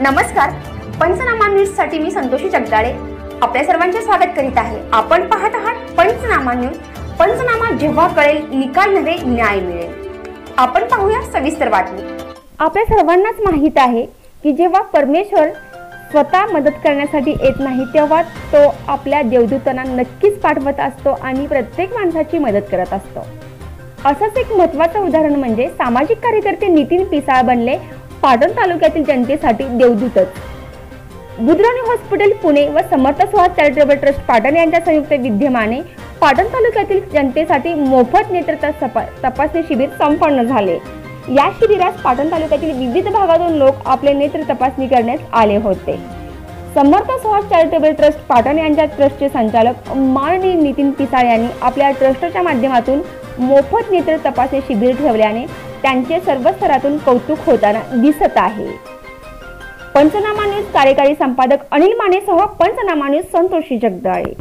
नमस्कार, पंचनामा न्यूज साठी मी संतोषी जगदाळे आपल्या सर्वांचे स्वागत करीत आहे। आपण पाहत आहात पंचनामा न्यूज। पंचनामा जेव्हा कळेल निकाल नव्हे न्याय मिळेल। आपण पाहूया सविस्तर बातमी। आपल्या सर्वांनाच माहित आहे की जेव्हा परमेश्वर स्वतः मदत करण्यासाठी येत नाही तेव्हा तो आपल्या देवदूतांना नक्कीच पाठवत असतो आणि प्रत्येक माणसाची मदत करत असतो। असंच एक महत्त्वाचं उदाहरण म्हणजे सामाजिक कार्यकर्ते नितीन पिसाळ बनले पाटण तालुक्यातील जनतेसाठी देवदूतच। बुधराणी हॉस्पिटल पुणे व समर्थ सुहास चॅरिटेबल ट्रस्ट पाटण यांच्या संयुक्त विद्यमाने पाटण तालुक्यातील जनतेसाठी मोफत नेत्र तपासणी शिबिर संपन्न झाले। या शिबिरास पाटण तालुक्यातील विविध भागातून लोक आपले नेत्र तपासणी करण्यास आले होते। समर्थ सुहास चॅरिटेबल ट्रस्ट पाटण यांच्या ट्रस्टचे संचालक माननीय नितीन पिसाळ यांनी आपल्या ट्रस्टच्या माध्यमातून मोफत नेत्र तपासणी शिबिर ठेवल्याने त्यांचे सर्व स्तरातून कौतुक होताना दिसत आहे। पंचनामा न्यूज कार्यकारी संपादक अनिल मानेसह पंचनामा न्यूज संतोषी जगदाळे।